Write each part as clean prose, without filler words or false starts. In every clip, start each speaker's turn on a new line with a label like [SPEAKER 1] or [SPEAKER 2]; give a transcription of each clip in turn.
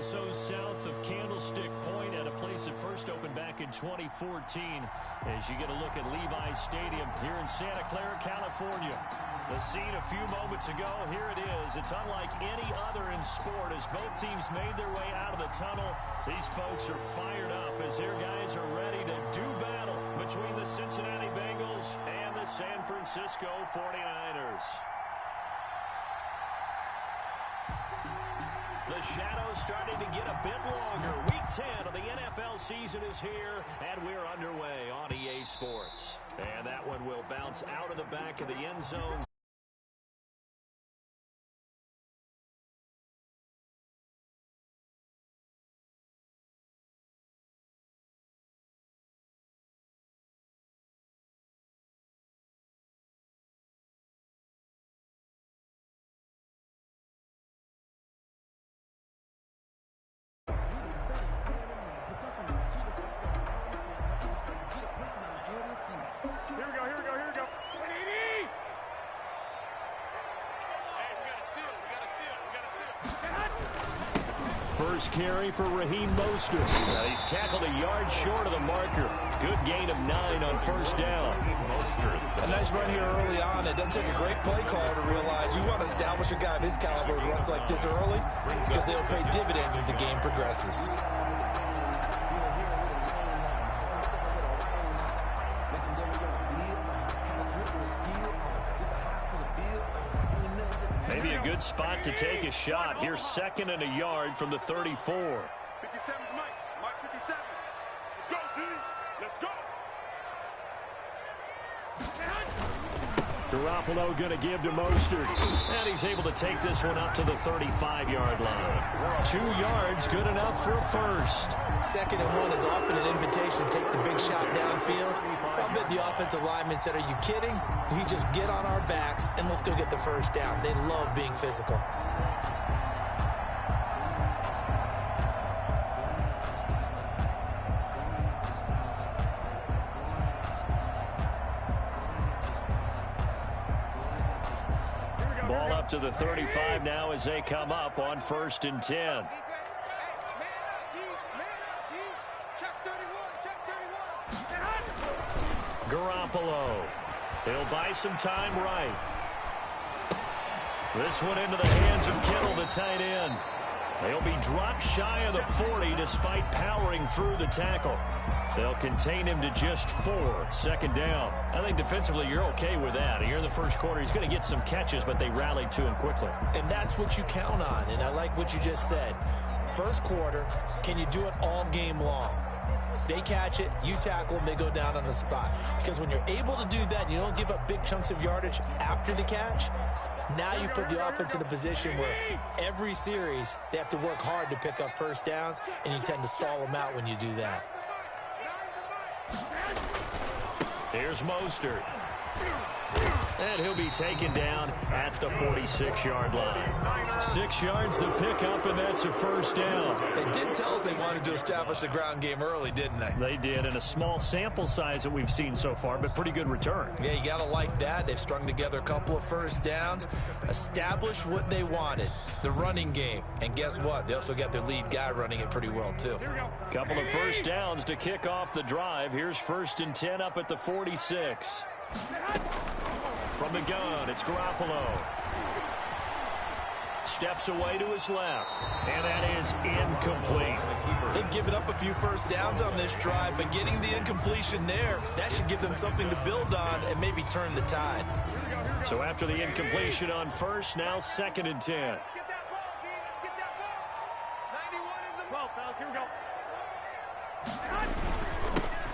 [SPEAKER 1] so south of Candlestick Point at a place that first opened back in 2014. As you get a look at Levi's Stadium here in Santa Clara, California. The scene a few moments ago, here it is. It's unlike any other in sport as both teams made their way out of the tunnel. These folks are fired up as their guys are ready to do battle between the Cincinnati Bengals and the San Francisco 49ers. The shadow's starting to get a bit longer. Week 10 of the NFL season is here, and we're underway on EA Sports. And that one will bounce out of the back of the end zone. First carry for Raheem Mostert. He's tackled a yard short of the marker. Good gain of 9 on first down.
[SPEAKER 2] A nice run here early on. It doesn't take a great play caller to realize you want to establish a guy of his caliber who runs like this early because they'll pay dividends as the game progresses.
[SPEAKER 1] Maybe a good spot to take a shot. Here's 2nd and a yard from the 34.
[SPEAKER 3] 57, Mike 57. Let's go, D. Let's go.
[SPEAKER 1] Garoppolo going to give to Mostert. And he's able to take this one up to the 35-yard line. 2 yards, good enough for a first.
[SPEAKER 2] 2nd and 1 is often an invitation to take the big shot downfield. I bet the offensive lineman said, are you kidding? We just get on our backs and let's go get the first down. They love being physical.
[SPEAKER 1] Ball up to the 35 now as they come up on 1st and 10. Garoppolo. He'll buy some time right. This one into the hands of Kittle, the tight end. They'll be dropped shy of the 40 despite powering through the tackle. They'll contain him to just 4. 2nd down. I think defensively you're okay with that. Here in the first quarter, he's going to get some catches, but they rallied to him quickly.
[SPEAKER 2] And that's what you count on, and I like what you just said. First quarter, can you do it all game long? They catch it, you tackle them, they go down on the spot. Because when you're able to do that, you don't give up big chunks of yardage after the catch. Now you put the offense in a position where every series they have to work hard to pick up first downs, and you tend to stall them out when you do that.
[SPEAKER 1] Here's Mostert. And he'll be taken down at the 46-yard line. 6 yards the pickup, and that's a first down.
[SPEAKER 2] They did tell us they wanted to establish the ground game early, didn't they?
[SPEAKER 1] They did, in a small sample size that we've seen so far, but pretty good return.
[SPEAKER 2] Yeah, you got to like that. They've strung together a couple of first downs, established what they wanted, the running game. And guess what? They also got their lead guy running it pretty well, too.
[SPEAKER 1] Couple of first downs to kick off the drive. Here's 1st and 10 up at the 46. From the gun, it's Garoppolo. Steps away to his left, and that is incomplete.
[SPEAKER 2] They've given up a few first downs on this drive, but getting the incompletion there, that should give them something to build on and maybe turn the tide.
[SPEAKER 1] So after the incompletion on first, now 2nd and 10.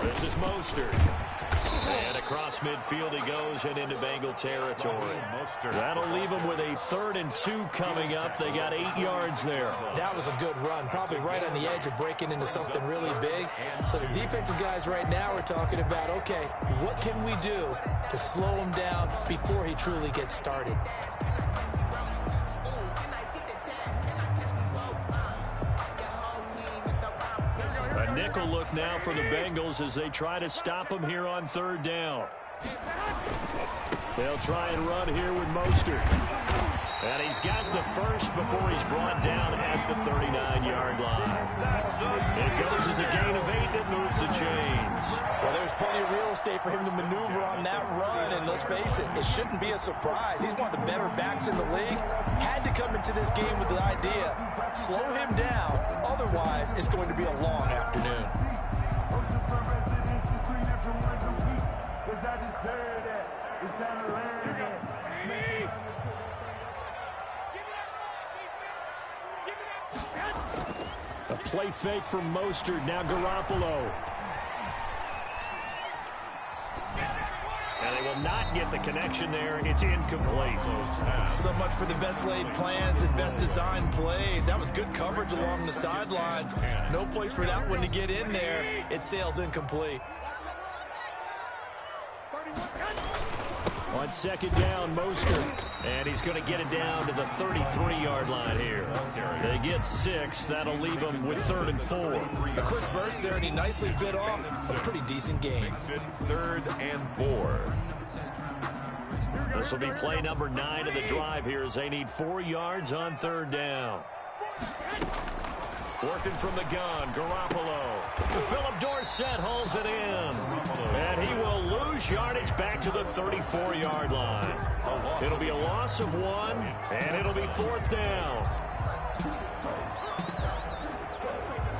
[SPEAKER 1] This is Mostert. And across midfield he goes and into Bengal territory. That'll leave him with a 3rd and 2 coming up. They got 8 yards there.
[SPEAKER 2] That was a good run, probably right on the edge of breaking into something really big. So the defensive guys right now are talking about, okay, what can we do to slow him down before he truly gets started?
[SPEAKER 1] A nickel look now for the Bengals as they try to stop him here on 3rd down. They'll try and run here with Mostert. And he's got the first before he's brought down at the 39-yard line. It goes as a gain of 8 that moves the chains.
[SPEAKER 2] Well, there's plenty of real estate for him to maneuver on that run, and let's face it, it shouldn't be a surprise. He's one of the better backs in the league. Had to come into this game with the idea, slow him down, otherwise it's going to be a long afternoon.
[SPEAKER 1] A play fake from Mostert. Now Garoppolo. And they will not get the connection there. It's incomplete.
[SPEAKER 2] So much for the best laid plans and best designed plays. That was good coverage along the sidelines. No place for that one to get in there. It sails incomplete.
[SPEAKER 1] On second down, Mostert. And he's going to get it down to the 33-yard line here. They get 6. That'll leave them with 3rd and 4.
[SPEAKER 2] A quick burst there, and he nicely bit off a pretty decent game.
[SPEAKER 4] 3rd and 4.
[SPEAKER 1] This will be play number 9 of the drive here as they need 4 yards on 3rd down. Working from the gun, Garoppolo. Philip Dorsett hauls it in. And he will lose yardage back to the 34-yard line. It'll be a loss of 1, and it'll be 4th down.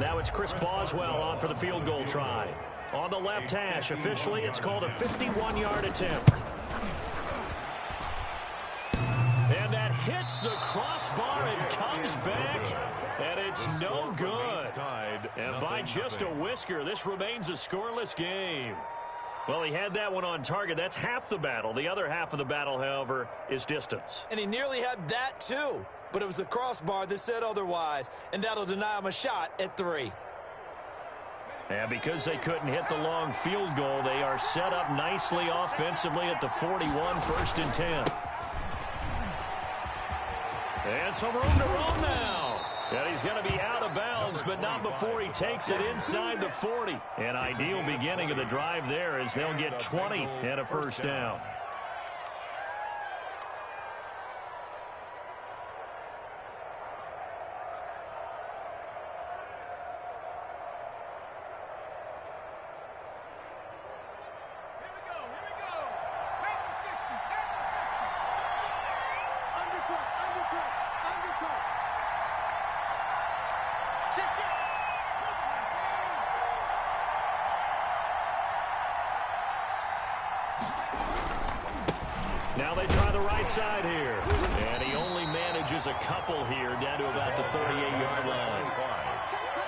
[SPEAKER 1] Now it's Chris Boswell on for the field goal try. On the left hash, officially it's called a 51-yard attempt. And that hits the crossbar and comes back. And it's no good. And by just a whisker, this remains a scoreless game. Well, he had that one on target. That's half the battle. The other half of the battle, however, is distance.
[SPEAKER 2] And he nearly had that, too. But it was the crossbar that said otherwise. And that'll deny him a shot at 3.
[SPEAKER 1] And because they couldn't hit the long field goal, they are set up nicely offensively at the 41, 1st and 10. And some room to roam now. And he's going to be out of bounds, but not before he takes it inside the 40. An ideal beginning of the drive there as they'll get 20 and a 1st down. Now they try the right side here. And he only manages a couple here down to about the 38-yard line.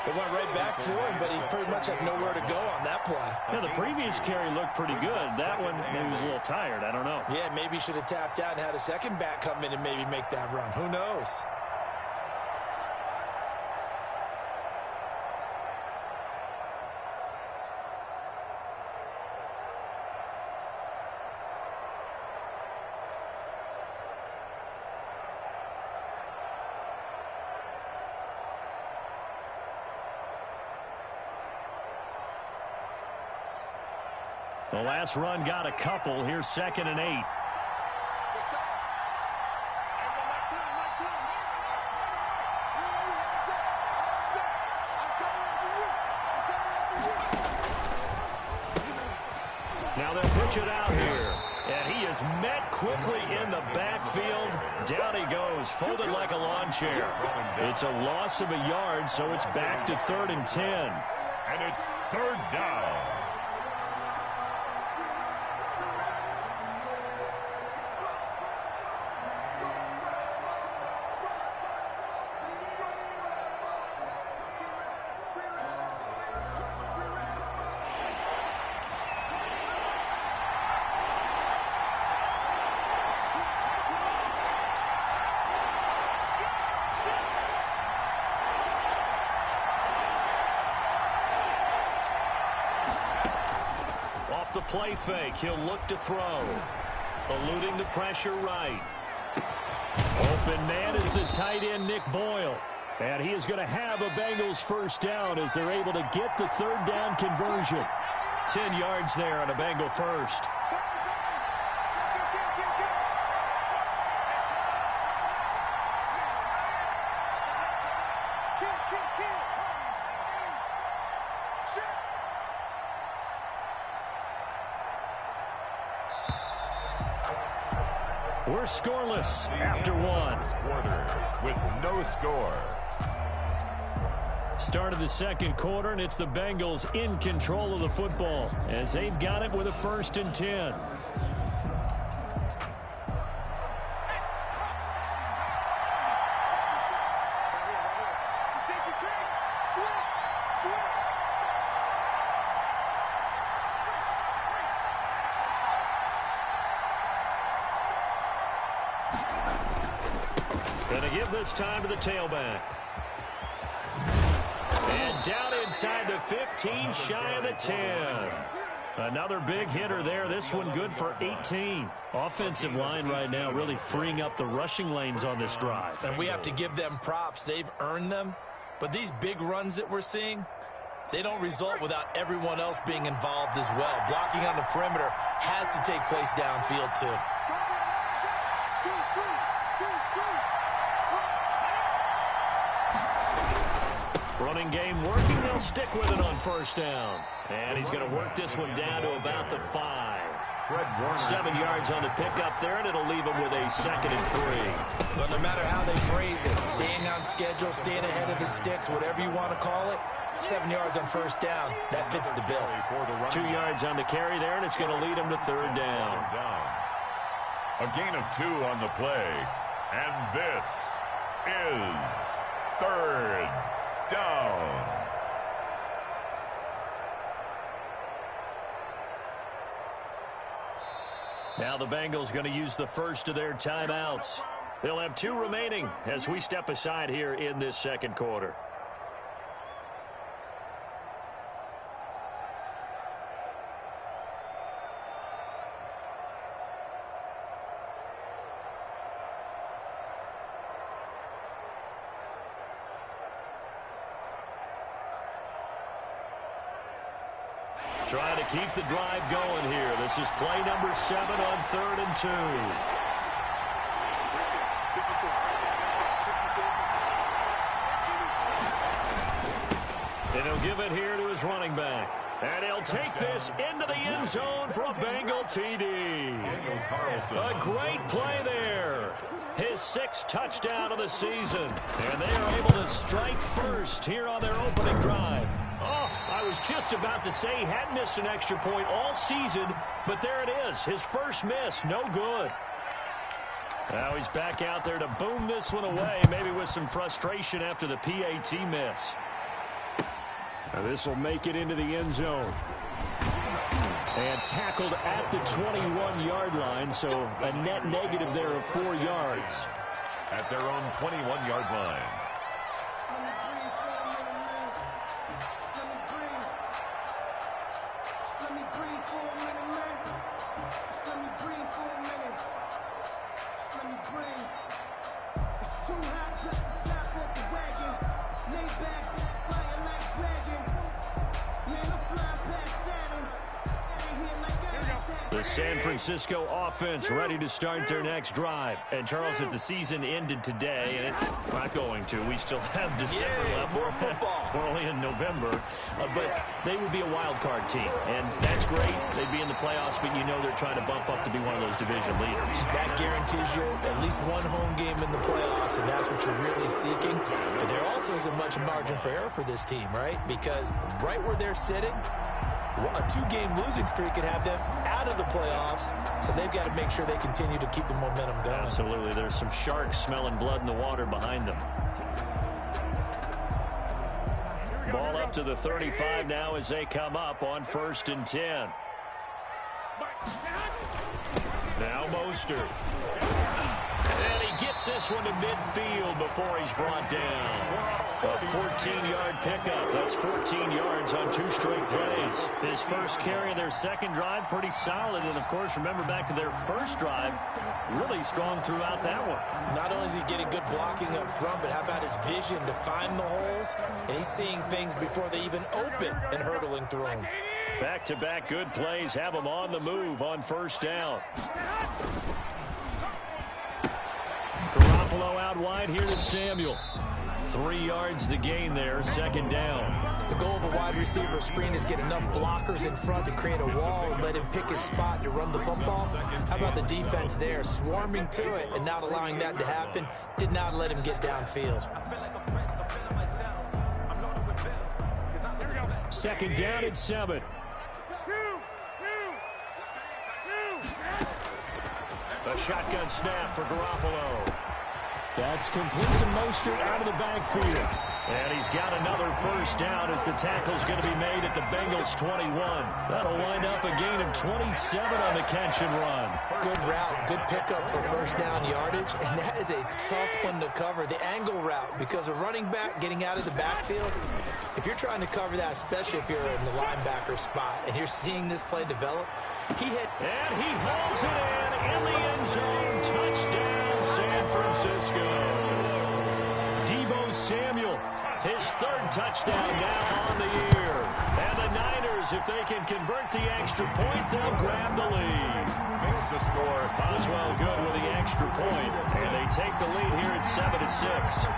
[SPEAKER 2] It went right back to him, but he pretty much had nowhere to go on that play.
[SPEAKER 1] Yeah, the previous carry looked pretty good. That one, maybe he was a little tired. I don't know.
[SPEAKER 2] Yeah, maybe he should have tapped out and had a second back come in and maybe make that run. Who knows?
[SPEAKER 1] The last run got a couple. Here's 2nd and 8. Now they'll pitch it out here. And he is met quickly in the backfield. Down he goes, folded like a lawn chair. It's a loss of a yard, so it's back to 3rd and 10.
[SPEAKER 4] And it's 3rd down.
[SPEAKER 1] The play fake. He'll look to throw. Eluding the pressure right. Open man is the tight end, Nick Boyle. And he is going to have a Bengals 1st down as they're able to get the 3rd down conversion. 10 yards there on a Bengal 1st. We're scoreless after one.
[SPEAKER 4] Quarter with no score.
[SPEAKER 1] Start of the second quarter, and it's the Bengals in control of the football as they've got it with a 1st and 10. Going to give this time to the tailback. And down inside the 15, shy of the 10. Another big hitter there. This one good for 18. Offensive line right now really freeing up the rushing lanes on this drive.
[SPEAKER 2] And we have to give them props. They've earned them. But these big runs that we're seeing, they don't result without everyone else being involved as well. Blocking on the perimeter has to take place downfield too.
[SPEAKER 1] Running game working. They'll stick with it on 1st down. And he's going to work this one down to about the 5. 7 yards on the pickup there, and it'll leave him with a 2nd and 3.
[SPEAKER 2] But no matter how they phrase it, staying on schedule, staying ahead of the sticks, whatever you want to call it, 7 yards on 1st down, that fits the bill.
[SPEAKER 1] 2 yards on the carry there, and it's going to lead him to 3rd down.
[SPEAKER 4] A gain of 2 on the play. And this is 3rd down.
[SPEAKER 1] Now the Bengals going to use the first of their timeouts. They'll have 2 remaining as we step aside here in this second quarter. Trying to keep the drive going here. This is play number 7 on 3rd and 2. And he'll give it here to his running back. And he'll take this into the end zone for a Bengal TD. A great play there. His 6th touchdown of the season. And they are able to strike first here on their opening drive. Oh, I was just about to say he hadn't missed an extra point all season, but there it is. His first miss, no good. Now he's back out there to boom this one away, maybe with some frustration after the PAT miss. Now this will make it into the end zone. And tackled at the 21-yard line, so a net negative there of 4 yards.
[SPEAKER 4] At their own 21-yard line.
[SPEAKER 1] The San Francisco offense ready to start their next drive. And, Charles, if the season ended today, and it's not going to, we still have December left.
[SPEAKER 2] More football.
[SPEAKER 1] We're only in November. But they would be a wild card team. And that's great. They'd be in the playoffs, but you know they're trying to bump up to be one of those division leaders.
[SPEAKER 2] That guarantees you at least one home game in the playoffs, and that's what you're really seeking. But there also isn't much margin for error for this team, right? Because right where they're sitting, a 2-game losing streak could have them out of the playoffs, so they've got to make sure they continue to keep the momentum going.
[SPEAKER 1] Absolutely. There's some sharks smelling blood in the water behind them. Ball up to the 35 now as they come up on 1st and 10. Now Mostert. And he gets this one to midfield before he's brought down. A 14-yard pickup. That's 14 yards on 2 straight plays. His first carry of their second drive, pretty solid. And, of course, remember back to their first drive, really strong throughout that one.
[SPEAKER 2] Not only is he getting good blocking up front, but how about his vision to find the holes? And he's seeing things before they even open and hurdling through them.
[SPEAKER 1] Back-to-back good plays have him on the move on 1st down. Garoppolo out wide here to Samuel. 3 yards the gain there, second down.
[SPEAKER 2] The goal of a wide receiver screen is get enough blockers in front to create a wall and let him pick his spot to run the football. How about the defense there, swarming to it and not allowing that to happen? Did not let him get downfield.
[SPEAKER 1] Second down and 7. A shotgun snap for Garoppolo. That's complete to Mostert out of the backfield. And he's got another first down as the tackle's going to be made at the Bengals 21. That'll wind up a gain of 27 on the catch and run.
[SPEAKER 2] Good route, good pickup for first down yardage, and that is a tough one to cover, the angle route, because a running back getting out of the backfield, if you're trying to cover that, especially if you're in the linebacker spot, and you're seeing this play develop, he hit.
[SPEAKER 1] And he hauls it in the end zone. Touchdown, San Francisco. Deebo Samuel, his 3rd touchdown now on the year. And the Niners, if they can convert the extra point, they'll grab the lead.
[SPEAKER 4] Makes the score.
[SPEAKER 1] Boswell good with the extra point, and they take the lead here at 7-6.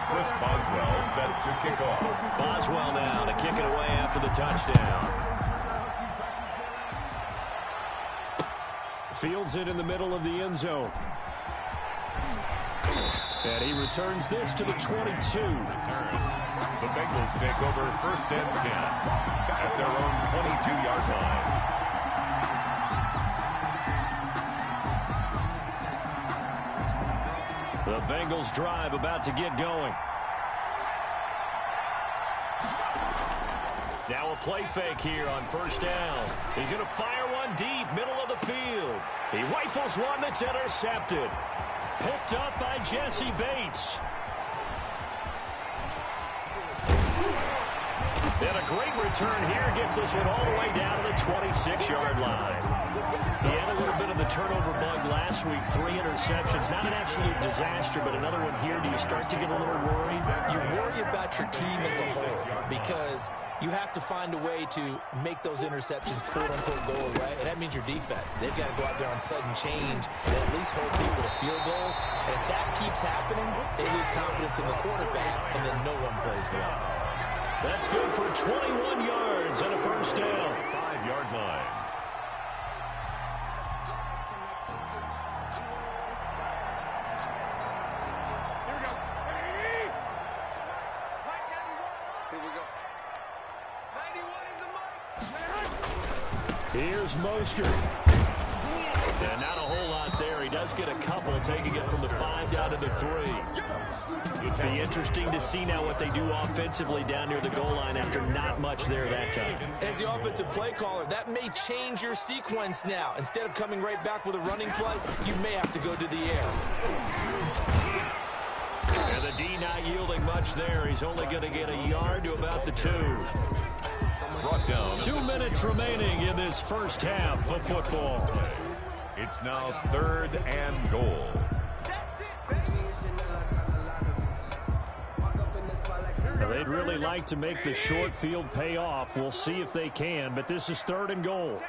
[SPEAKER 4] Chris Boswell set to kick off.
[SPEAKER 1] Boswell now to kick it away after the touchdown. Fields it in the middle of the end zone. And he returns this to the 22.
[SPEAKER 4] The Bengals take over 1st and 10 at their own 22-yard line.
[SPEAKER 1] The Bengals drive about to get going. Now a play fake here on first down. He's going to fire one deep, middle of the field. He rifles one that's intercepted. Picked up by Jesse Bates. And a great return here gets this one all the way down to the 26-yard line. He had a little bit of the turnover bug last week, 3 interceptions. Not an absolute disaster, but another one here. Do you start to get a little worried?
[SPEAKER 2] You worry about your team as a whole because you have to find a way to make those interceptions quote-unquote go away, and that means your defense. They've got to go out there on sudden change and at least hold people to field goals. And if that keeps happening, they lose confidence in the quarterback, and then no one plays well.
[SPEAKER 1] That's good for 21 yards and a first down.
[SPEAKER 4] 5-yard line.
[SPEAKER 1] Here's Mostert. And not a whole lot there. He does get a couple, taking it from the 5 down to the 3. It'll be interesting to see now what they do offensively down near the goal line after not much there that time.
[SPEAKER 2] As the offensive play caller, that may change your sequence now. Instead of coming right back with a running play, you may have to go to the air.
[SPEAKER 1] And the D not yielding much there. He's only going to get a yard to about the 2.
[SPEAKER 4] Brought down.
[SPEAKER 1] 2 minutes remaining in this first half of football.
[SPEAKER 4] It's now 3rd and goal.
[SPEAKER 1] Now, they'd really like to make the short field pay off. We'll see if they can, but this is 3rd and goal.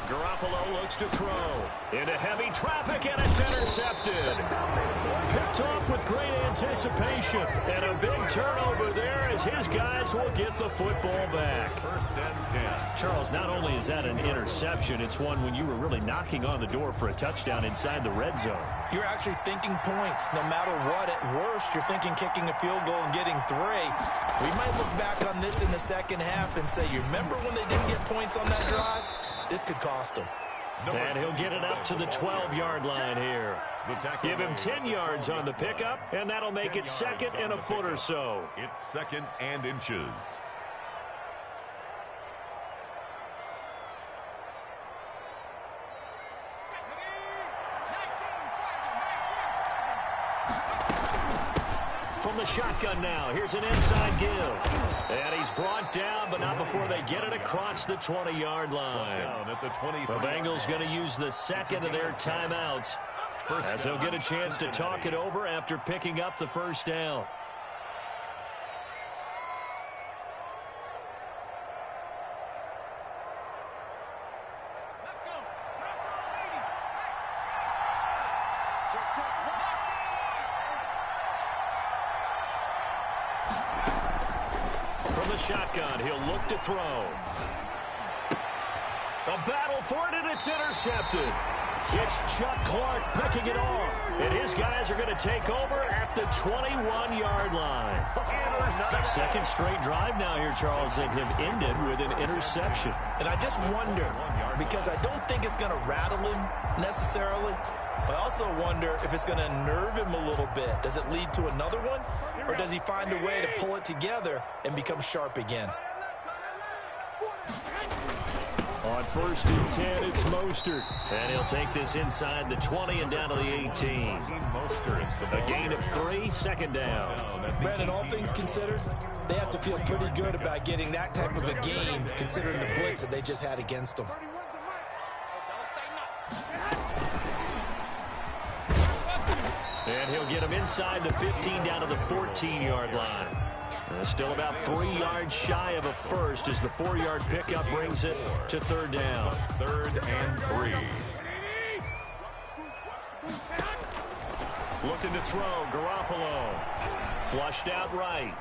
[SPEAKER 1] Garoppolo looks to throw into heavy traffic, and it's intercepted. Picked off with great anticipation, and a big turnover there as his guys will get the football back.
[SPEAKER 4] 1st and 10.
[SPEAKER 1] Charles, not only is that an interception, it's one when you were really knocking on the door for a touchdown inside the red zone.
[SPEAKER 2] You're actually thinking points no matter what. At worst, you're thinking kicking a field goal and getting 3. We might look back on this in the second half and say, you remember when they didn't get points on that drive? This could cost them.
[SPEAKER 1] And he'll get it up to the 12-yard line here. Give him 10 yards on the pickup, and that'll make it 2nd and a foot or so.
[SPEAKER 4] It's 2nd and inches.
[SPEAKER 1] From the shotgun now, here's an inside give. And he's brought down, but not before they get it across the 20-yard line.
[SPEAKER 4] Down at the 20.
[SPEAKER 1] The Bengals going to use the 2nd of their timeouts as they'll get a chance to talk it over after picking up the first down. From the shotgun, he'll look to throw. A battle for it, and it's intercepted. It's Chuck Clark picking it off. And his guys are going to take over at the 21-yard line. Second straight drive now here, Charles, that have ended with an interception.
[SPEAKER 2] And I just wonder, because I don't think it's going to rattle him necessarily, but I also wonder if it's going to nerve him a little bit. Does it lead to another one, or does he find a way to pull it together and become sharp again?
[SPEAKER 1] On 1st and 10, it's Mostert. And he'll take this inside the 20 and down to the 18. A gain of 3, second down.
[SPEAKER 2] Brandon, all things considered, they have to feel pretty good about getting that type of a game, considering the blitz that they just had against them.
[SPEAKER 1] And he'll get him inside the 15 down to the 14-yard line. Still about 3 yards shy of a first as the 4-yard pickup brings it to 3rd down.
[SPEAKER 4] 3rd and 3.
[SPEAKER 1] Looking to throw, Garoppolo. Flushed out right.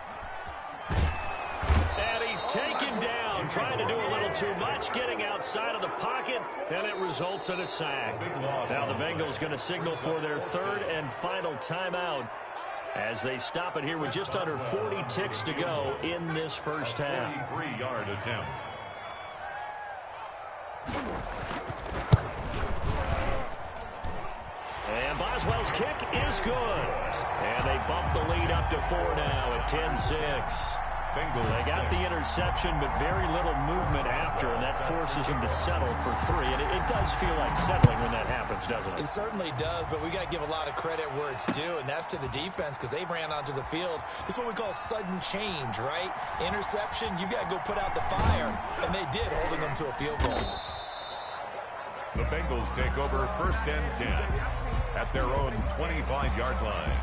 [SPEAKER 1] And he's taken down, trying to do a little too much, getting outside of the pocket, and it results in a sack. Now the Bengals going to signal for their 3rd and final timeout as they stop it here with just under 40 ticks to go in this first half.
[SPEAKER 4] 3-yard attempt.
[SPEAKER 1] And Boswell's kick is good. And they bump the lead up to 4 now at 10-6. They got the interception, but very little movement after, and that forces them to settle for 3. And it does feel like settling when that happens, doesn't it?
[SPEAKER 2] It certainly does, but we got to give a lot of credit where it's due, and that's to the defense because they ran onto the field. This is what we call sudden change, right? Interception, you got to go put out the fire, and they did, holding them to a field goal.
[SPEAKER 4] The Bengals take over 1st and 10 at their own 25-yard line.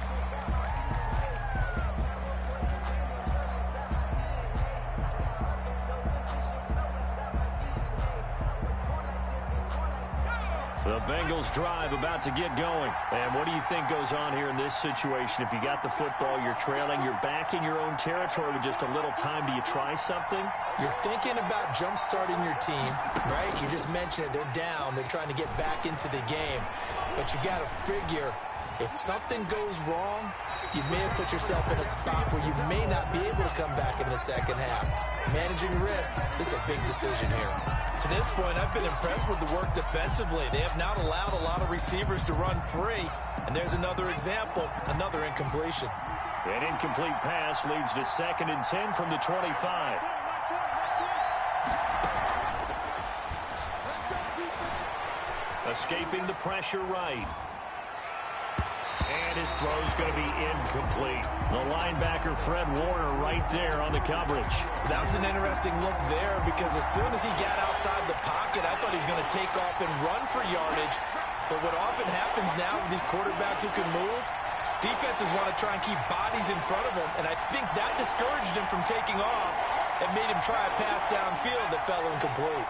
[SPEAKER 1] The Bengals drive about to get going. And what do you think goes on here in this situation? If you got the football, you're trailing, you're back in your own territory with just a little time. Do you try something?
[SPEAKER 2] You're thinking about jump-starting your team, right? You just mentioned it. They're down. They're trying to get back into the game. But you got to figure, if something goes wrong, you may have put yourself in a spot where you may not be able to come back in the second half. Managing risk, this is a big decision here. To this point, I've been impressed with the work defensively. They have not allowed a lot of receivers to run free. And there's another example, another incompletion.
[SPEAKER 1] An incomplete pass leads to 2nd and 10 from the 25. Escaping the pressure right. And his throw's going to be incomplete. The linebacker, Fred Warner, right there on the coverage.
[SPEAKER 2] That was an interesting look there because as soon as he got outside the pocket, I thought he was going to take off and run for yardage. But what often happens now with these quarterbacks who can move, defenses want to try and keep bodies in front of them. And I think that discouraged him from taking off and made him try a pass downfield that fell incomplete.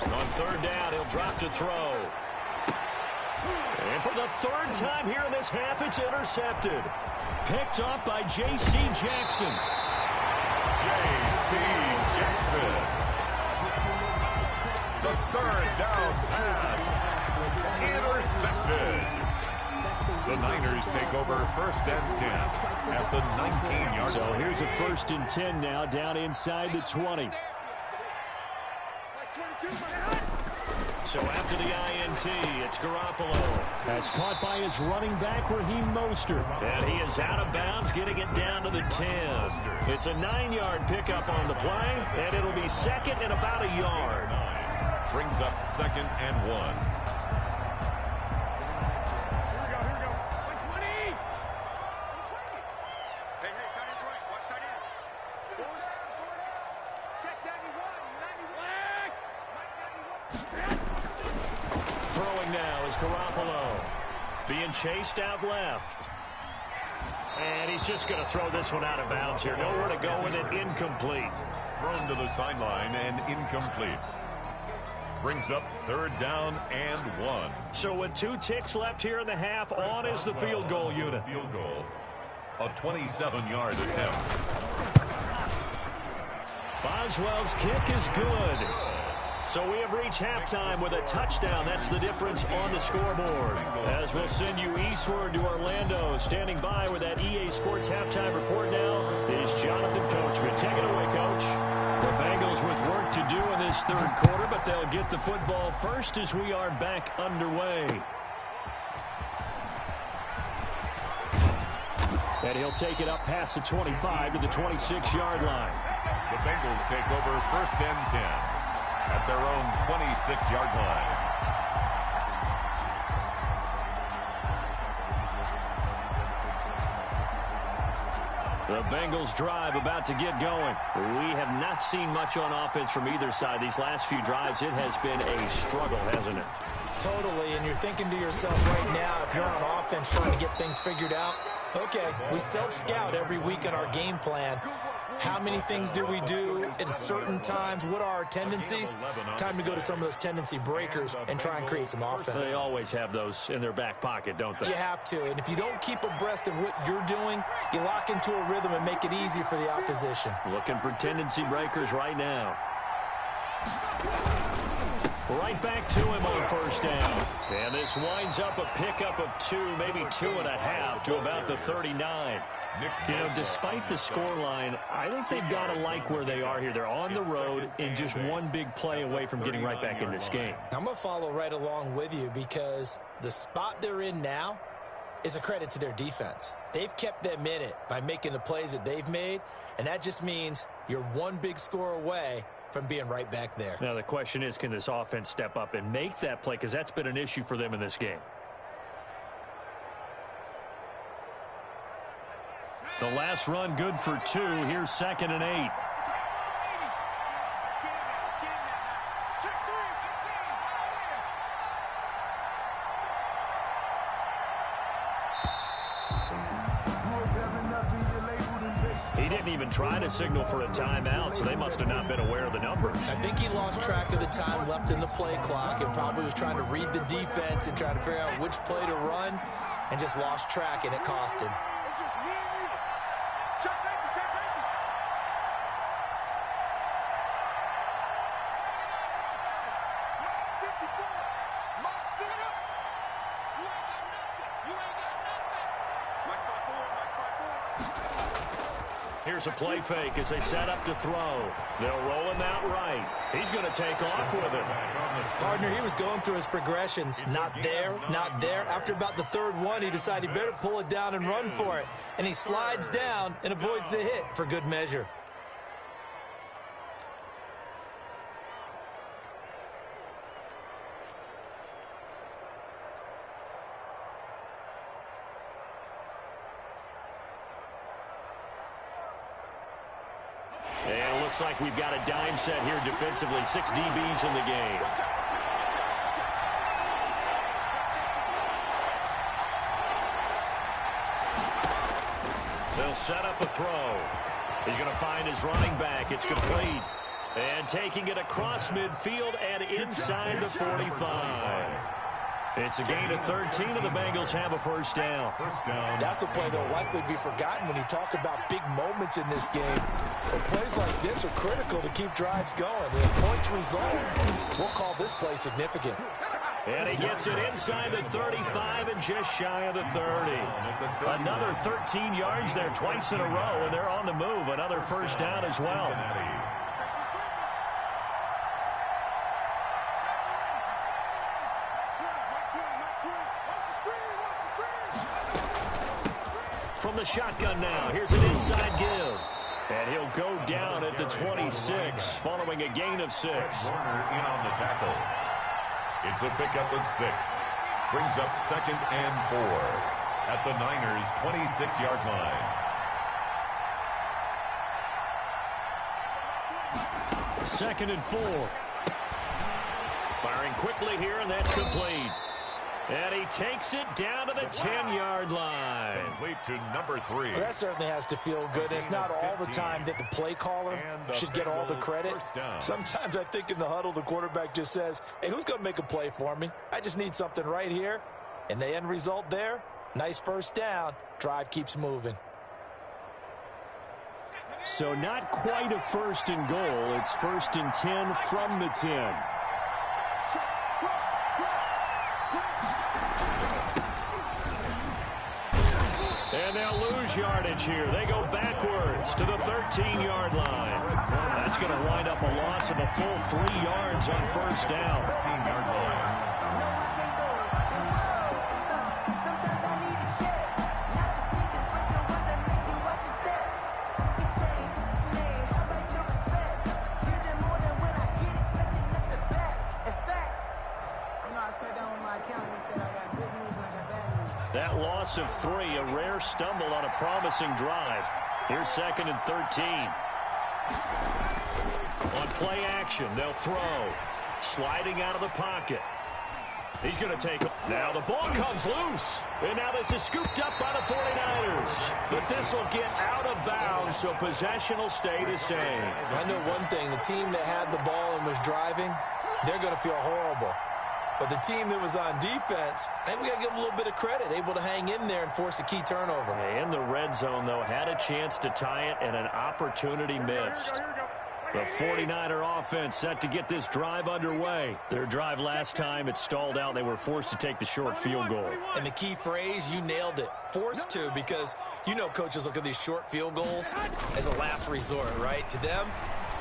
[SPEAKER 1] On 3rd down, he'll drop to throw. And for the 3rd time here in this half, it's intercepted. Picked up by J.C. Jackson.
[SPEAKER 4] J.C. Jackson. The 3rd down pass. Intercepted. The Niners take over 1st and 10 at the 19-yard line.
[SPEAKER 1] So here's a 1st and 10 now, down inside the 20. So after the INT, it's Garoppolo. That's caught by his running back, Raheem Mostert. And he is out of bounds, getting it down to the 10. It's a 9-yard pickup on the play, and it'll be 2nd and about a yard.
[SPEAKER 4] Brings up 2nd and 1.
[SPEAKER 1] Throwing now is Garoppolo. Being chased out left. And he's just going to throw this one out of bounds here. Nowhere to go with it. Incomplete.
[SPEAKER 4] Thrown to the sideline and incomplete. Brings up 3rd down and 1.
[SPEAKER 1] So with 2 ticks left here in the half, on is the field goal unit.
[SPEAKER 4] Field goal. A 27-yard attempt.
[SPEAKER 1] Boswell's kick is good. So we have reached halftime with a touchdown. That's the difference on the scoreboard. As we'll send you eastward to Orlando. Standing by with that EA Sports halftime report now is Jonathan Coachman. Take it away, Coach. The Bengals with work to do in this 3rd quarter, but they'll get the football first as we are back underway. And he'll take it up past the 25 to the 26-yard line.
[SPEAKER 4] The Bengals take over 1st and 10 at their own 26-yard line.
[SPEAKER 1] The Bengals drive about to get going. We have not seen much on offense from either side. These last few drives, it has been a struggle, hasn't it?
[SPEAKER 2] Totally, and you're thinking to yourself right now, if you're on offense trying to get things figured out, okay, we self-scout every week in our game plan. How many things do we do at certain times? What are our tendencies? Time to go to some of those tendency breakers and try and create some offense.
[SPEAKER 1] They always have those in their back pocket, don't they?
[SPEAKER 2] You have to, and if you don't keep abreast of what you're doing, you lock into a rhythm and make it easy for the opposition.
[SPEAKER 1] Looking for tendency breakers right now. Right back to him on 1st down. And this winds up a pickup of 2, maybe 2.5 to about the 39. You know, despite the scoreline, I think they've got to like where they are here. They're on the road and just one big play away from getting right back in this game.
[SPEAKER 2] I'm going to follow right along with you because the spot they're in now is a credit to their defense. They've kept them in it by making the plays that they've made, and that just means you're one big score away from being right back there.
[SPEAKER 1] Now, the question is, can this offense step up and make that play? Because that's been an issue for them in this game. The last run good for 2. Here's 2nd and 8. He didn't even try to signal for a timeout, so they must have not been aware of the numbers.
[SPEAKER 2] I think he lost track of the time left in the play clock and probably was trying to read the defense and trying to figure out which play to run and just lost track, and it cost him.
[SPEAKER 3] It's just me and you. Check safety, check safety.
[SPEAKER 1] Here's a play fake as they set up to throw. They'll roll him out right. He's going to take off with it.
[SPEAKER 2] Partner, he was going through his progressions. Not there, not there. After about the 3rd one, he decided he better pull it down and run for it. And he slides down and avoids the hit for good measure.
[SPEAKER 1] And it looks like we've got a dime set here defensively. 6 DBs in the game. They'll set up a throw. He's going to find his running back. It's complete. And taking it across midfield and inside the 45. It's a gain of 13, and the Bengals have a first down.
[SPEAKER 2] That's a play that will likely be forgotten when you talk about big moments in this game. But plays like this are critical to keep drives going. If points result, we'll call this play significant.
[SPEAKER 1] And he gets it inside the 35 and just shy of the 30. Another 13 yards there twice in a row, and they're on the move. Another first down as well. From the shotgun now, here's an inside give. And he'll go down at the 26 following a gain of 6.
[SPEAKER 4] Warner in on the tackle. It's a pickup of 6. Brings up 2nd and 4 at the Niners' 26-yard line.
[SPEAKER 1] 2nd and 4. Firing quickly here, and that's complete. And he takes it down to the 10-yard line.
[SPEAKER 4] Complete to number 3.
[SPEAKER 2] Well, that certainly has to feel good. And it's not all the time that the play caller should get all the credit. Sometimes I think in the huddle, the quarterback just says, hey, who's going to make a play for me? I just need something right here. And the end result there, nice first down. Drive keeps moving.
[SPEAKER 1] So not quite a first and goal. It's first and 10 from the 10. And they'll lose yardage here. They go backwards to the 13-yard line. That's going to wind up a loss of a full 3 yards on first down.
[SPEAKER 4] 13-yard line.
[SPEAKER 1] That loss of 3, a rare stumble on a promising drive. Here's second and 13. On play action, they'll throw. Sliding out of the pocket. He's going to take it. Now the ball comes loose. And now this is scooped up by the 49ers. But this will get out of bounds, so possession will stay the same.
[SPEAKER 2] I know one thing. The team that had the ball and was driving, they're going to feel horrible. But the team that was on defense, I think we got to give them a little bit of credit, able to hang in there and force a key turnover.
[SPEAKER 1] In the red zone, though, had a chance to tie it and an opportunity missed. The 49er offense set to get this drive underway. Their drive last time, it stalled out. They were forced to take the short field goal.
[SPEAKER 2] And the key phrase, you nailed it. Forced to, because you know coaches look at these short field goals as a last resort, right? To them,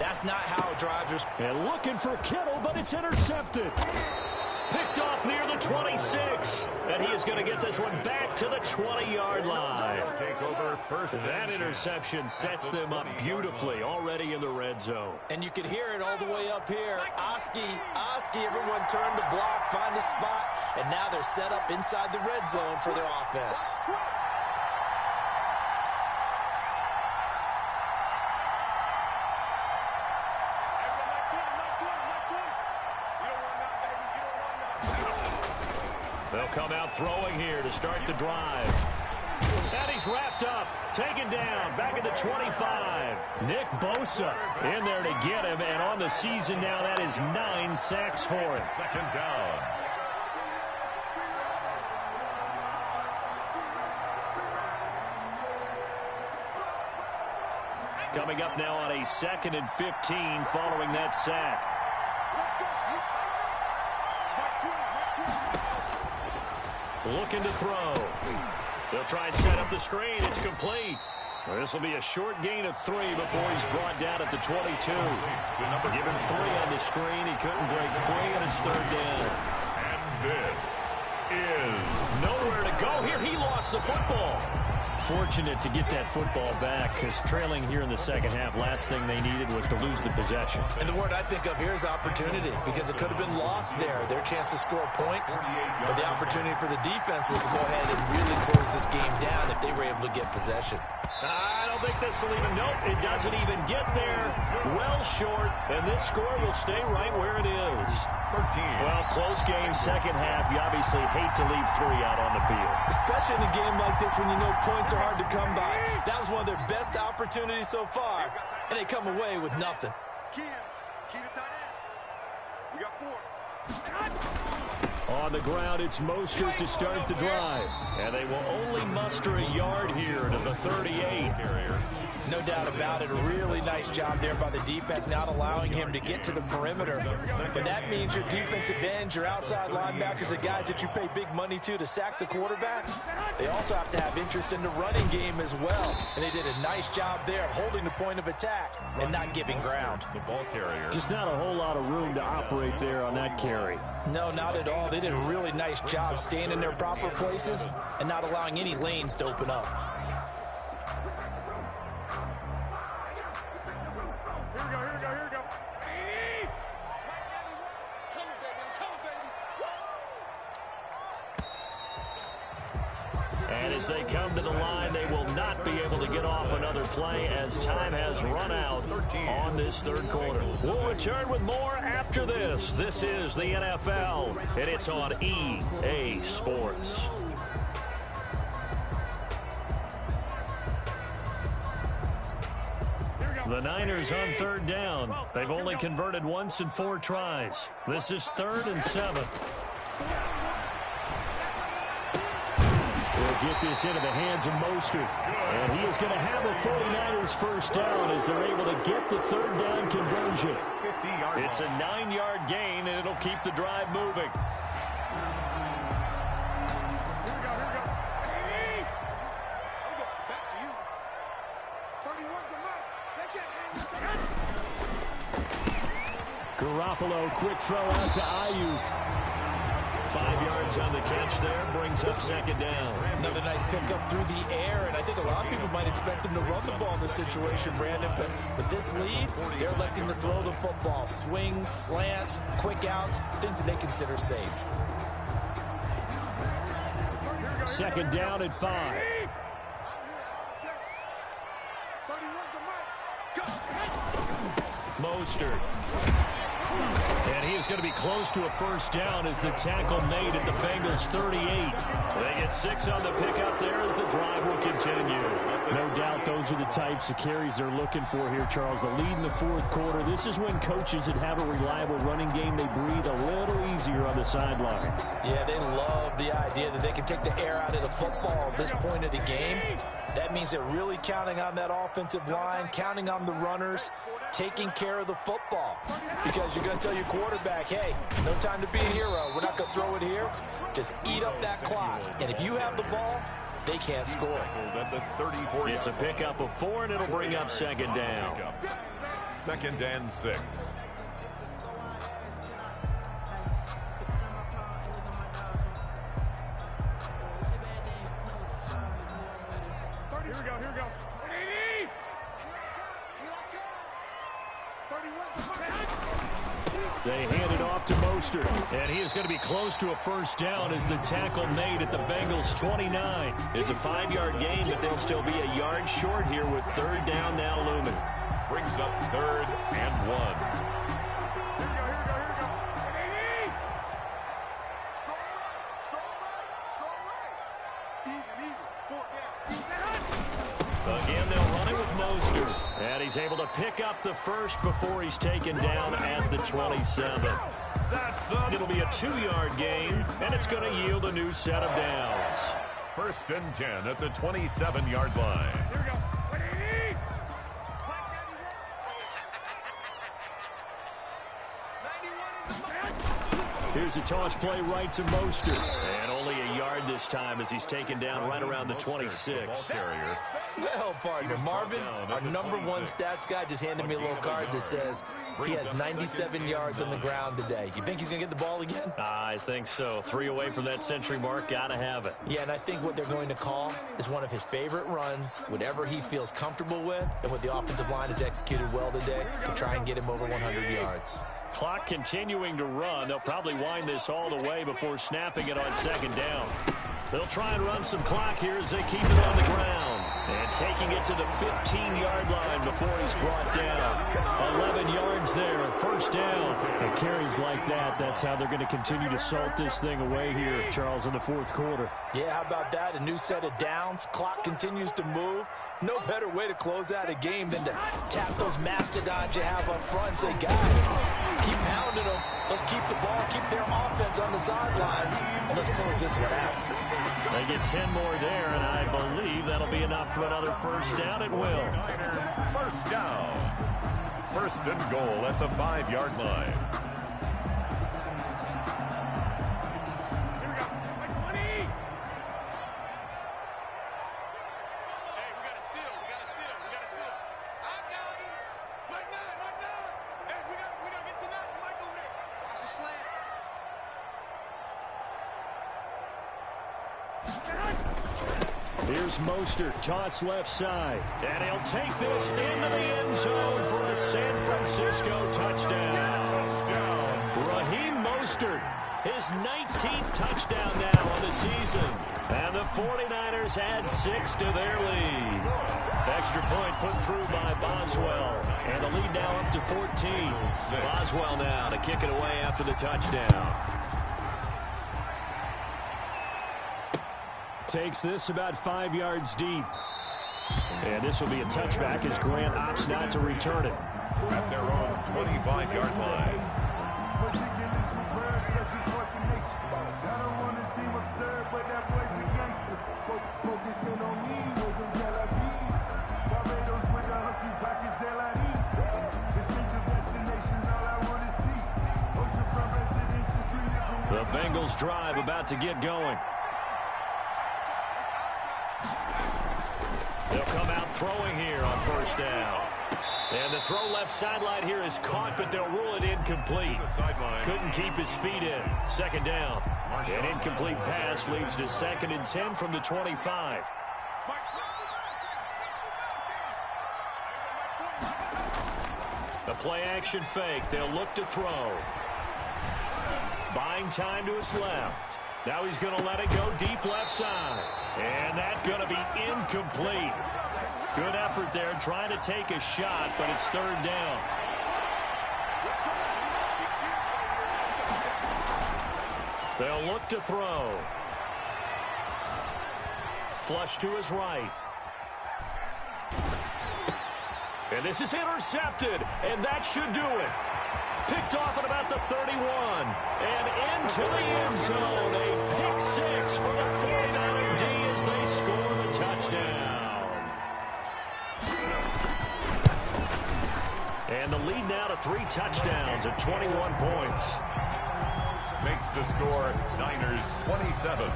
[SPEAKER 2] that's not how drives are.
[SPEAKER 1] And looking for Kittle, but it's intercepted. Picked off near the 26. And he is going to get this one back to the 20-yard line.
[SPEAKER 4] Take over first.
[SPEAKER 1] That interception sets them up beautifully already in the red zone.
[SPEAKER 2] And you can hear it all the way up here. Oski, everyone turned to block, find a spot, and now they're set up inside the red zone for their offense.
[SPEAKER 1] They'll come out throwing here to start the drive. And he's wrapped up, taken down, back at the 25. Nick Bosa in there to get him, and on the season now, that is 9 sacks for him.
[SPEAKER 4] Second down.
[SPEAKER 1] Coming up now on a 2nd and 15 following that sack. Looking to throw. They'll try and set up the screen. It's complete. This will be a short gain of 3 before he's brought down at the 22. Give him 3 on the screen. He couldn't break free, and it's 3rd down.
[SPEAKER 4] And this is
[SPEAKER 1] nowhere to go here. He lost the football. Fortunate to get that football back, because trailing here in the second half, last thing they needed was to lose the possession.
[SPEAKER 2] And the word I think of here is opportunity, because it could have been lost there, their chance to score points. But the opportunity for the defense was to go ahead and really close this game down if they were able to get possession.
[SPEAKER 1] I don't think this will even, nope, it doesn't even get there. Well short, and this score will stay right where it is.
[SPEAKER 4] 13.
[SPEAKER 1] Well, close game, second half. You obviously hate to leave 3 out on the field.
[SPEAKER 2] Especially in a game like this when you know points are hard to come by. That was one of their best opportunities so far, and they come away with nothing.
[SPEAKER 3] Key to tight end. We got 4.
[SPEAKER 1] On the ground, it's Mostert to start the drive. And they will only muster a yard here to the 38.
[SPEAKER 2] No doubt about it. A really nice job there by the defense, not allowing him to get to the perimeter. But that means your defensive ends, your outside linebackers, the guys that you pay big money to sack the quarterback, they also have to have interest in the running game as well. And they did a nice job there of holding the point of attack and not giving ground.
[SPEAKER 4] The ball carrier.
[SPEAKER 1] Just not a whole lot of room to operate there on that carry.
[SPEAKER 2] No, not at all. They did a really nice job staying in their proper places and not allowing any lanes to open up.
[SPEAKER 3] Here we go.
[SPEAKER 1] And as they come to the line, they will not be able to get off another play as time has run out on this third quarter. We'll return with more after this. This is the NFL, and it's on EA Sports. The Niners on third down. They've only converted once in 4 tries. This is 3rd and 7. They'll get this into the hands of Mostert. And he is going to have a 49ers first down as they're able to get the third down conversion. It's a 9-yard gain, and it'll keep the drive moving. Garoppolo, quick throw out to Ayuk. 5 yards on the catch there, brings up 2nd down.
[SPEAKER 2] Another nice pickup through the air, and I think a lot of people might expect him to run the ball in this situation, Brandon, but with this lead, they're electing to throw the football. Swings, slants, quick outs, things that they consider safe.
[SPEAKER 1] 2nd down at 5. Mostert. And he is going to be close to a first down as the tackle made at the Bengals 38. They get 6 on the pickup there as the drive will continue. No doubt those are the types of carries they're looking for here, Charles. The lead in the 4th quarter. This is when coaches that have a reliable running game, they breathe a little easier on the sideline.
[SPEAKER 2] Yeah, they love the idea that they can take the air out of the football at this point of the game. That means they're really counting on that offensive line, counting on the runners, taking care of the football. Because you're going to tell your quarterback, hey, no time to be a hero. We're not going to throw it here. Just eat up that clock. And if you have the ball, they can't score.
[SPEAKER 1] It's a pickup of 4, and it'll bring up 2nd down.
[SPEAKER 4] 2nd and 6.
[SPEAKER 3] Here we go.
[SPEAKER 1] They hand it off to Mostert, and he is going to be close to a first down as the tackle made at the Bengals 29. It's a 5-yard gain, but they'll still be a yard short here with 3rd down now looming.
[SPEAKER 4] Brings up 3rd and 1.
[SPEAKER 1] Again, they'll run it with Mostert. And he's able to pick up the first before he's taken down at the 27. It'll be a 2-yard gain, and it's going to yield a new set of downs.
[SPEAKER 4] 1st and 10 at the 27-yard line.
[SPEAKER 3] Here we go.
[SPEAKER 1] Here's a toss play right to Mostert. And only a yard this time as he's taken down right around the 26.
[SPEAKER 2] Well, partner, Marvin, our number 1 stats guy, just handed me a little card that says he has 97 yards on the ground today. You think he's going to get the ball again?
[SPEAKER 1] I think so. 3 away from that century mark. Got to have it.
[SPEAKER 2] Yeah, and I think what they're going to call is one of his favorite runs, whatever he feels comfortable with, and what the offensive line has executed well today to try and get him over 100 yards.
[SPEAKER 1] Clock continuing to run. They'll probably wind this all the way before snapping it on 2nd down. They'll try and run some clock here as they keep it on the ground. And taking it to the 15-yard line before he's brought down. 11 yards there, 1st down. And carries like that, that's how they're going to continue to salt this thing away here, Charles, in the 4th quarter.
[SPEAKER 2] Yeah, how about that? A new set of downs. Clock continues to move. No better way to close out a game than to tap those mastodons you have up front and say, guys, keep pounding them. Let's keep the ball, keep their offense on the sidelines, and let's close this one out.
[SPEAKER 1] They get 10 more there, and I believe that'll be enough for another first down. It will.
[SPEAKER 4] First down. 1st and goal at the 5-yard line.
[SPEAKER 1] Here's Mostert, toss left side. And he'll take this into the end zone for a San Francisco touchdown. Raheem Mostert, his 19th touchdown now on the season. And the 49ers add 6 to their lead. Extra point put through by Boswell. And the lead now up to 14. Boswell now to kick it away after the touchdown. Takes this about 5 yards deep. And this will be a touchback as Grant opts not to return it.
[SPEAKER 4] At their own 25-yard line.
[SPEAKER 1] The Bengals drive about to get going. They'll come out throwing here on first down. And the throw left sideline here is caught, but they'll rule it incomplete. Couldn't keep his feet in. Second down. An incomplete pass leads to 2nd and 10 from the 25. The play action fake. They'll look to throw. Buying time to his left. Now he's going to let it go deep left side. And that's going to be incomplete. Good effort there trying to take a shot, but it's 3rd down. They'll look to throw. Flush to his right. And this is intercepted, and that should do it. Picked off at about the 31. And into the end zone. A pick 6 for the 49er D as they score the touchdown. And the lead now to 3 touchdowns at 21 points.
[SPEAKER 4] Makes the score Niners 27.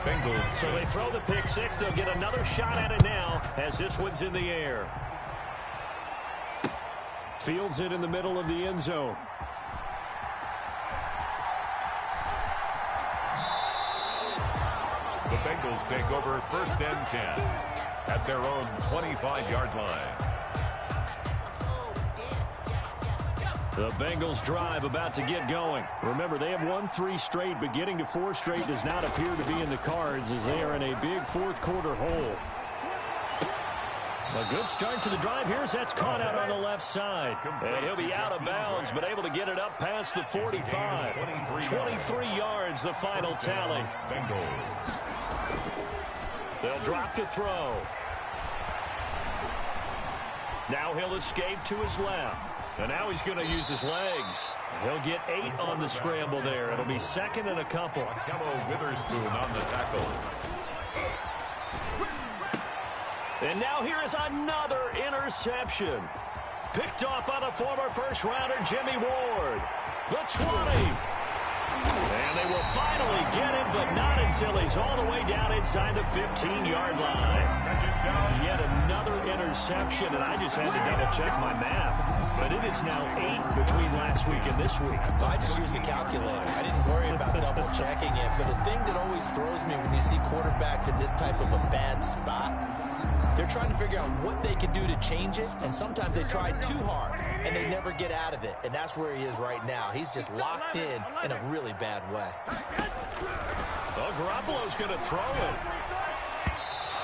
[SPEAKER 4] Bengals.
[SPEAKER 1] So they throw the pick 6. They'll get another shot at it now as this one's in the air. Fields it in the middle of the end zone.
[SPEAKER 4] The Bengals take over 1st and 10 at their own 25-yard line.
[SPEAKER 1] The Bengals drive about to get going. Remember, they have won 3 straight, but getting to 4 straight does not appear to be in the cards as they are in a big 4th quarter hole. A good start to the drive here as that's caught out on the left side. And he'll be out of bounds, but able to get it up past the 45. 23 yards, the final tally.
[SPEAKER 4] Bengals.
[SPEAKER 1] They'll drop to throw. Now he'll escape to his left. And now he's going to use his legs. He'll get 8 on the scramble there. It'll be 2nd and a couple.
[SPEAKER 4] Akello Witherspoon on the tackle.
[SPEAKER 1] And now here is another interception. Picked off by the former first-rounder Jimmy Ward. The 20. And they will finally get him, but not until he's all the way down inside the 15-yard line. Yet another interception, and I just had to double-check my math. But it is now 8 between last week and this week.
[SPEAKER 2] Well, I just used a calculator. I didn't worry about double-checking it. But the thing that always throws me when you see quarterbacks in this type of a bad spot, they're trying to figure out what they can do to change it, and sometimes they try too hard, and they never get out of it. And that's where he is right now. He's just locked in a really bad way.
[SPEAKER 1] Well, Garoppolo's going to throw it.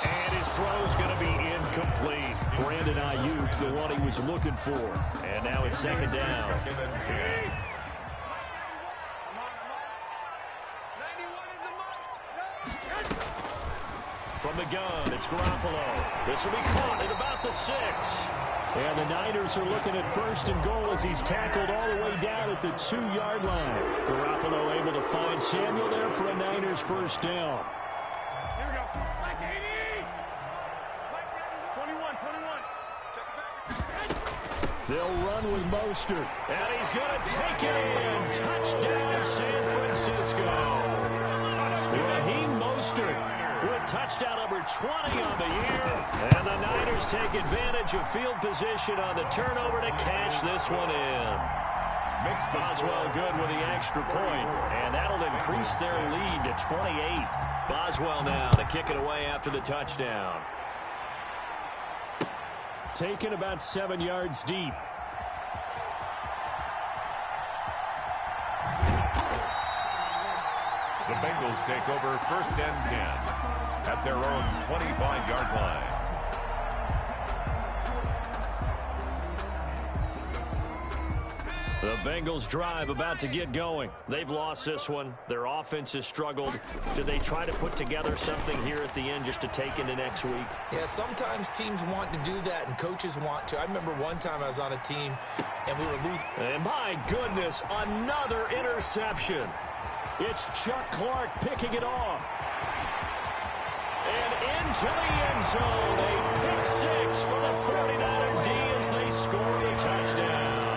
[SPEAKER 1] And his throw's going to be incomplete. Brandon Ayuk, the one he was looking for. And now it's 2nd down.
[SPEAKER 4] 2nd and 10.
[SPEAKER 1] From the gun, it's Garoppolo. This will be caught at about the 6. And the Niners are looking at 1st and goal as he's tackled all the way down at the 2-yard line. Garoppolo able to find Samuel there for a Niners 1st down.
[SPEAKER 3] Here we go. 21.
[SPEAKER 1] They'll run with Mostert. And he's going to take it in. Touchdown, San Francisco. Raheem Mostert with touchdown number 20 on the year. And the Niners take advantage of field position on the turnover to cash this one in. Boswell good with the extra point, and that'll increase their lead to 28. Boswell now to kick it away after the touchdown. Taken about 7 yards deep.
[SPEAKER 4] The Bengals take over 1st and 10 at their own 25-yard line.
[SPEAKER 1] The Bengals drive about to get going. They've lost this one. Their offense has struggled. Do they try to put together something here at the end just to take into next week?
[SPEAKER 2] Yeah, sometimes teams want to do that and coaches want to. I remember one time I was on a team and we were losing.
[SPEAKER 1] And my goodness, another interception. It's Chuck Clark picking it off. And into the end zone. A pick six for the 49er D as they score the touchdown.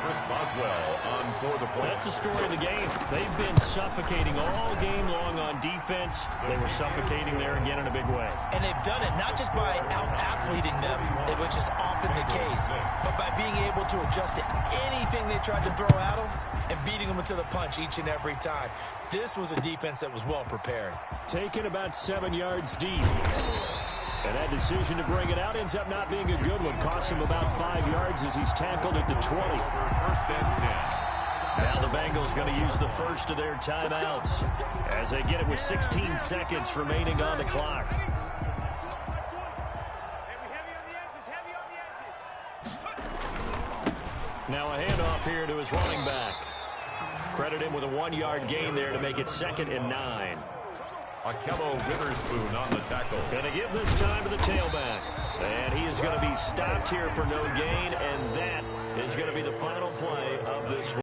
[SPEAKER 4] Chris Boswell on for the play.
[SPEAKER 1] That's the story of the game. They've been suffocating all game long on defense. They were suffocating there again in a big way.
[SPEAKER 2] And they've done it not just by out-athleting them, which is often the case, but by being able to adjust to anything they tried to throw at them and beating them into the punch each and every time. This was a defense that was well prepared.
[SPEAKER 1] Taken about 7 yards deep. And that decision to bring it out ends up not being a good one. Costs him about 5 yards as he's tackled at the 20.
[SPEAKER 4] 1st and 10.
[SPEAKER 1] Now the Bengals going to use the first of their timeouts as they get it with 16 seconds remaining on the clock. Now a handoff here to his running back. Credit him with a 1-yard gain there to make it 2nd and 9.
[SPEAKER 4] Akello Witherspoon on the tackle.
[SPEAKER 1] Going to give this time to the tailback. And he is going to be stopped here for no gain, and that is going to be the final play of this